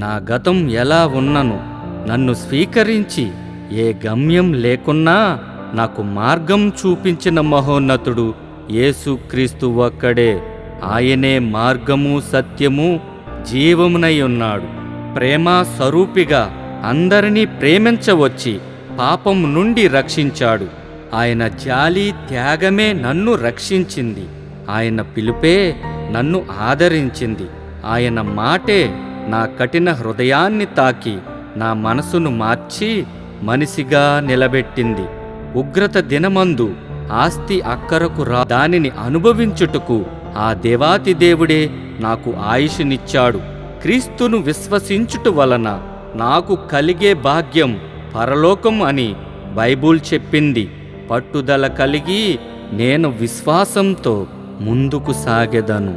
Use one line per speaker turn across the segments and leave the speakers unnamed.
నా గతం ఎలా ఉన్నను నన్ను స్వీకరించి ఏ గమ్యం లేకున్నా నాకు మార్గం చూపించిన మహోన్నతుడు యేసుక్రీస్తు ఒక్కడే. ఆయనే మార్గము, సత్యము, జీవమునై ఉన్నాడు. ప్రేమ స్వరూపిగా అందరినీ ప్రేమించవచ్చి పాపం నుండి రక్షించాడు. ఆయన జాలి, త్యాగమే నన్ను రక్షించింది. ఆయన పిలుపే నన్ను ఆదరించింది. ఆయన మాటే నా కఠిన హృదయాన్ని తాకి నా మనసును మార్చి మనిషిగా నిలబెట్టింది. ఉగ్రత దినమందు ఆస్తి అక్కరకు దానిని అనుభవించుటకు ఆ దేవాతి దేవుడే నాకు ఆయుషునిచ్చాడు. క్రీస్తును విశ్వసించుట వలన నాకు కలిగే భాగ్యం పరలోకం అని బైబుల్ చెప్పింది. పట్టుదల కలిగి నేను విశ్వాసంతో ముందుకు సాగెదను.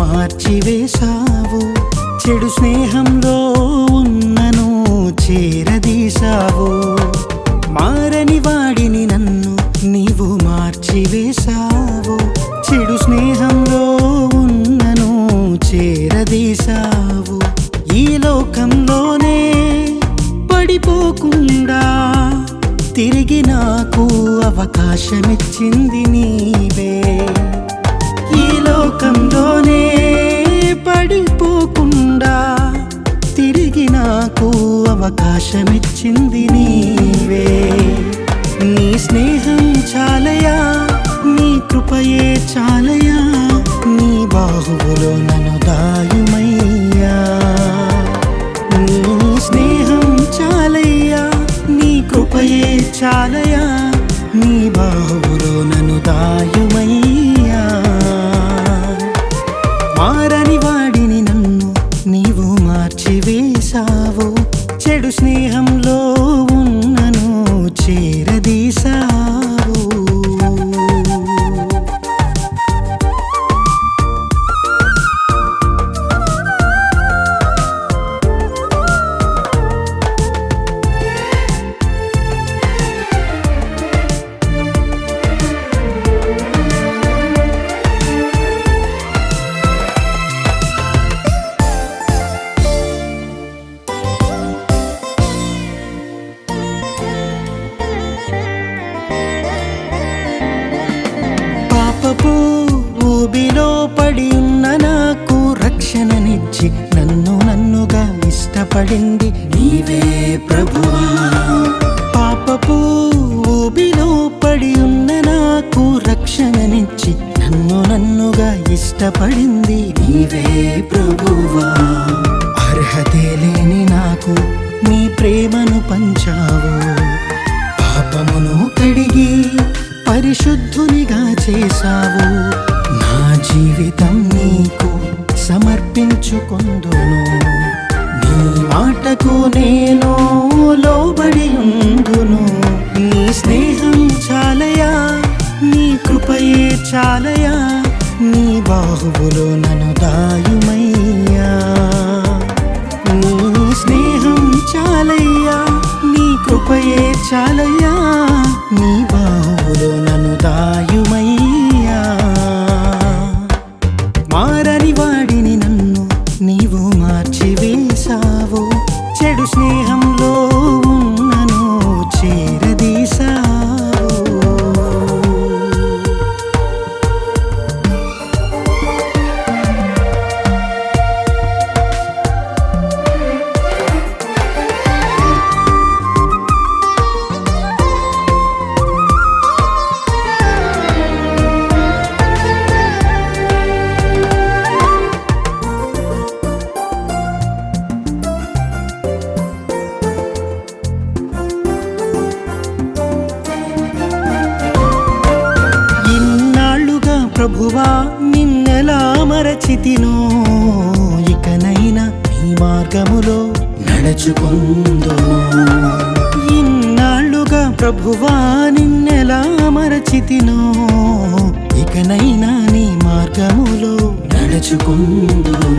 మార్చివేశావు, చెడు స్నేహంలో ఉన్నను చేరదీశావు. మారని వాడిని నన్ను నీవు మార్చివేశావు, చెడు స్నేహంలో ఉన్నను చేరదీశావు. ఈ లోకంలోనే పడిపోకుండా తిరిగి నాకు అవకాశమిచ్చింది నీవే. ఈ లోకంలోనే పడిపోకుండా తిరిగి నాకు అవకాశమిచ్చింది నీవే. నీ స్నేహం చాలయా, నీ కృపయే చాలయా, నీ బాహువులో నన్ను దాయుమయ్యా. నీ స్నేహం చాలయ్యా, నీ కృపయే చాలయా, నీ బాహువులో నన్ను దాయుమయ్యా. మారని వాడిని నన్ను నీవు మార్చివేశావు, చెడు స్నేహంలో ఉన్నను చేరదీశావు. ఊబిలో పడి ఉన్న నాకు రక్షణనిచ్చి నన్నుగా ఇష్టపడింది నీవే ప్రభువా. పాపపు ఊబిలో పడి ఉన్న నాకు రక్షణనిచ్చి నన్నుగా ఇష్టపడింది నీవే ప్రభువా. అర్హతే లేని నాకు నీ ప్రేమను పంచావు, పాపమును కడిగి పరిశుద్ధునిగా చేశావు. నా జీవితం నీకు సమర్పించుకొందును, నీ మాటకు నేను లోబడి ఉందును. నీ స్నేహం చాలయా, నీ కృపయే చాలయా, నీ బాహువులో నన్ను దాయుమయ్యా. నీ స్నేహం చాలయ్యా, నీ కృపయే చాలయ్యా, నీ బాహువులో నన్ను దాయుమయ్యా. మారని వాడిని నన్ను నీవు మార్చివేశావు, చెడు స్నేహంలో ఉన్నను చేరదీశావు. ప్రభువా నిన్నెలా మరచితినో ఇకనైనా నీ మార్గములో నడుచుకుందును. ఇన్నాళ్ళుగా ప్రభువా నిన్నెలా మరచితినో ఇకనైనా నీ మార్గములో నడుచుకుందును.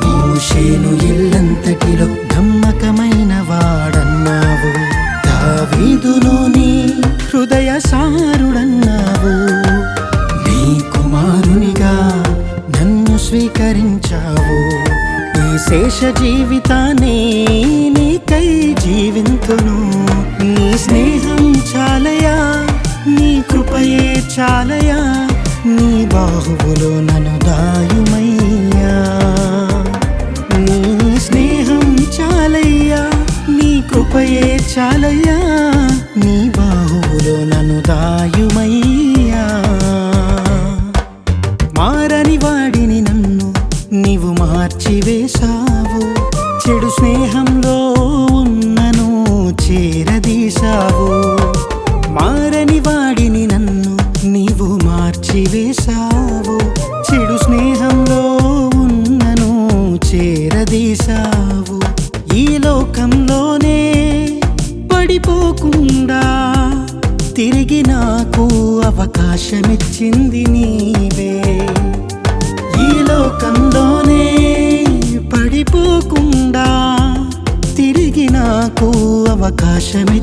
మోషేను ఇల్లంతటిలో నమ్మకమైన వాడన్నావు, దావీదును నీ హృదయ సారుడన్నావు. నీ కుమారునిగా నన్ను స్వీకరించావు. ఈ శేష జీవితాన్ని నీకై జీవింతును. నీ స్నేహం చాలయా, నీ కృపయే చాలయా, నీ బాహువులో నన్ను దాయుమయ్యా. నీ స్నేహం చాలయ్యా, నీ కృపయే చాలయ్యా, నీ బాహువులో నన్ను దాయుమయ్యా. మారని వాడిని నన్ను నీవు మార్చివేశావు. చెడు స్నేహంలో ఉన్నను చేరదీశావు. మారని వాడిని నన్ను నీవు మార్చివేశావు. చెడు స్నేహంలో ఉన్నను చేరదీశావు. ఈ లోకంలోనే పడిపోకుండా తిరిగి నాకు అవకాశమిచ్చింది నీవే. ఈ లోకంలోనే పడిపోకుండా తిరిగి నాకు అవకాశమిచ్చింది